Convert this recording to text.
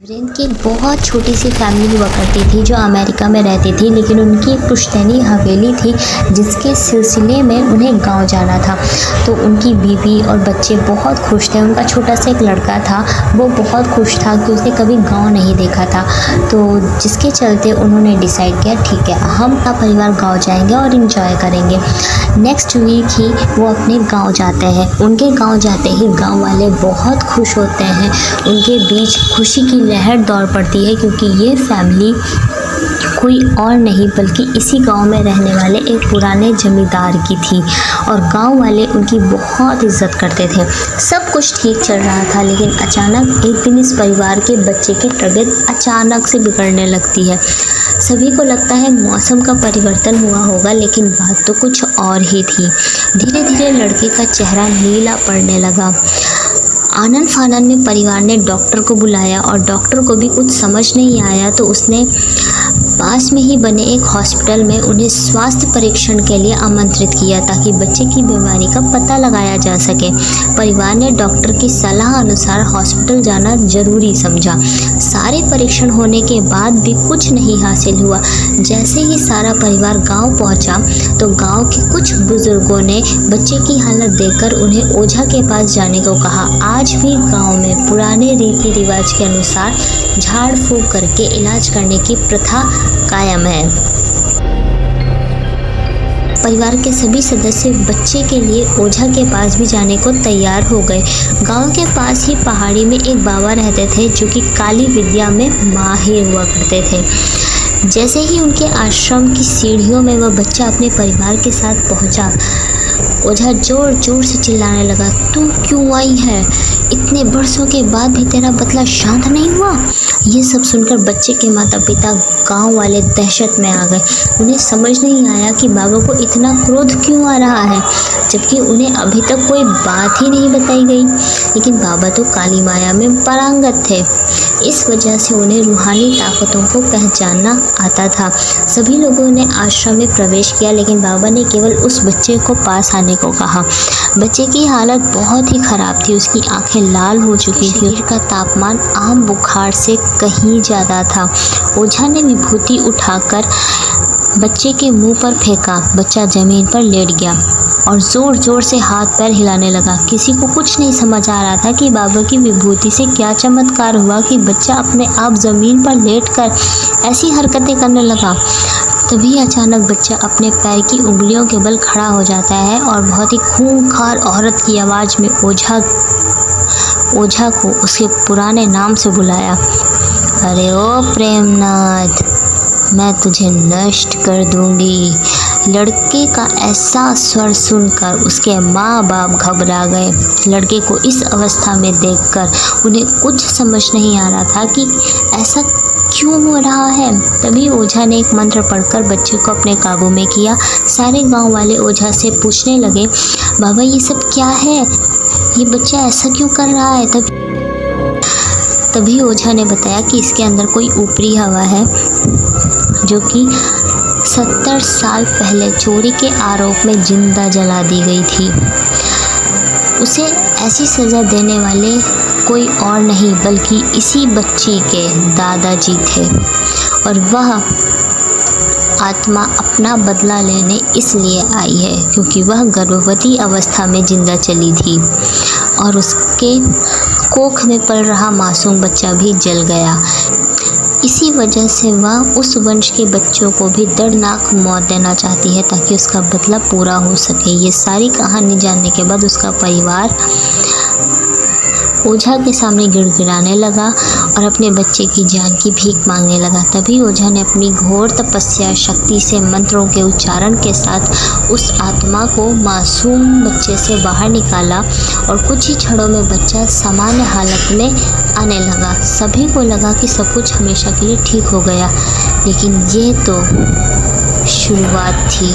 वीरेंद्र की एक बहुत छोटी सी फैमिली हुआ करती थी जो अमेरिका में रहती थी, लेकिन उनकी एक पुश्तैनी हवेली थी जिसके सिलसिले में उन्हें गांव जाना था। तो उनकी बीवी और बच्चे बहुत खुश थे। उनका छोटा सा एक लड़का था, वो बहुत खुश था कि उसने कभी गांव नहीं देखा था। तो जिसके चलते उन्होंने डिसाइड किया, ठीक है हम अपना परिवार गाँव जाएंगे और इन्जॉय करेंगे। नेक्स्ट वीक ही वो अपने गाँव जाते हैं। उनके गाँव जाते ही गाँव वाले बहुत खुश होते हैं। उनके बीच खुशी की लहर दौड़ पड़ती है क्योंकि ये फैमिली कोई और नहीं बल्कि इसी गांव में रहने वाले एक पुराने जमींदार की थी और गांव वाले उनकी बहुत इज्जत करते थे। सब कुछ ठीक चल रहा था, लेकिन अचानक एक दिन इस परिवार के बच्चे की तबीयत अचानक से बिगड़ने लगती है। सभी को लगता है मौसम का परिवर्तन हुआ होगा, लेकिन बात तो कुछ और ही थी। धीरे धीरे लड़के का चेहरा नीला पड़ने लगा। आनन फानन में परिवार ने डॉक्टर को बुलाया और डॉक्टर को भी कुछ समझ नहीं आया, तो उसने पास में ही बने एक हॉस्पिटल में उन्हें स्वास्थ्य परीक्षण के लिए आमंत्रित किया ताकि बच्चे की बीमारी का पता लगाया जा सके। परिवार ने डॉक्टर की सलाह अनुसार हॉस्पिटल जाना जरूरी समझा। सारे परीक्षण होने के बाद भी कुछ नहीं हासिल हुआ। जैसे ही सारा परिवार गांव पहुंचा तो गांव के कुछ बुजुर्गों ने बच्चे की हालत देखकर उन्हें ओझा के पास जाने को कहा। आज भी गांव में पुराने रीति रिवाज के अनुसार झाड़ फूंक करके इलाज करने की प्रथा कायम है। परिवार के सभी सदस्य बच्चे के लिए ओझा के पास भी जाने को तैयार हो गए। गांव के पास ही पहाड़ी में एक बाबा रहते थे जो कि काली विद्या में माहिर हुआ करते थे। जैसे ही उनके आश्रम की सीढ़ियों में वह बच्चा अपने परिवार के साथ पहुंचा, ओझा जोर जोर से चिल्लाने लगा, तू क्यों आई है? इतने बरसों के बाद भी तेरा बदला शांत नहीं हुआ? ये सब सुनकर बच्चे के माता पिता गांव वाले दहशत में आ गए। उन्हें समझ नहीं आया कि बाबा को इतना क्रोध क्यों आ रहा है, जबकि उन्हें अभी तक कोई बात ही नहीं बताई गई। लेकिन बाबा तो काली माया में पारंगत थे, इस वजह से उन्हें रूहानी ताकतों को पहचानना आता था। सभी लोगों ने आश्रम में प्रवेश किया, लेकिन बाबा ने केवल उस बच्चे को पास आने को कहा। बच्चे की हालत बहुत ही खराब थी। उसकी आंखें लाल हो चुकी थी। शरीर का तापमान आम बुखार से कहीं ज़्यादा था। ओझा ने विभूति उठाकर बच्चे के मुंह पर फेंका। बच्चा जमीन पर लेट गया और ज़ोर ज़ोर से हाथ पैर हिलाने लगा। किसी को कुछ नहीं समझ आ रहा था कि बाबा की विभूति से क्या चमत्कार हुआ कि बच्चा अपने आप ज़मीन पर लेटकर ऐसी हरकतें करने लगा। तभी अचानक बच्चा अपने पैर की उंगलियों के बल खड़ा हो जाता है और बहुत ही खूंखार औरत की आवाज़ में ओझा को उसके पुराने नाम से बुलाया। अरे ओ प्रेमनाथ, मैं तुझे नष्ट कर दूंगी। लड़के का ऐसा स्वर सुनकर उसके माँ बाप घबरा गए। लड़के को इस अवस्था में देखकर उन्हें कुछ समझ नहीं आ रहा था कि ऐसा क्यों हो रहा है। तभी ओझा ने एक मंत्र पढ़कर बच्चे को अपने काबू में किया। सारे गांव वाले ओझा से पूछने लगे, बाबा ये सब क्या है? ये बच्चा ऐसा क्यों कर रहा है? तभी ओझा ने बताया कि इसके अंदर कोई ऊपरी हवा है जो कि 70 साल पहले चोरी के आरोप में जिंदा जला दी गई थी। उसे ऐसी सज़ा देने वाले कोई और नहीं बल्कि इसी बच्ची के दादाजी थे और वह आत्मा अपना बदला लेने इसलिए आई है क्योंकि वह गर्भवती अवस्था में जिंदा चली थी और उसके कोख में पल रहा मासूम बच्चा भी जल गया। इसी वजह से वह उस वंश के बच्चों को भी दर्दनाक मौत देना चाहती है ताकि उसका बदला पूरा हो सके। ये सारी कहानी जानने के बाद उसका परिवार ओझा के सामने गिड़गिड़ाने लगा और अपने बच्चे की जान की भीख मांगने लगा। तभी ओझा ने अपनी घोर तपस्या शक्ति से मंत्रों के उच्चारण के साथ उस आत्मा को मासूम बच्चे से बाहर निकाला और कुछ ही क्षणों में बच्चा सामान्य हालत में आने लगा। सभी को लगा कि सब कुछ हमेशा के लिए ठीक हो गया, लेकिन ये तो शुरुआत थी।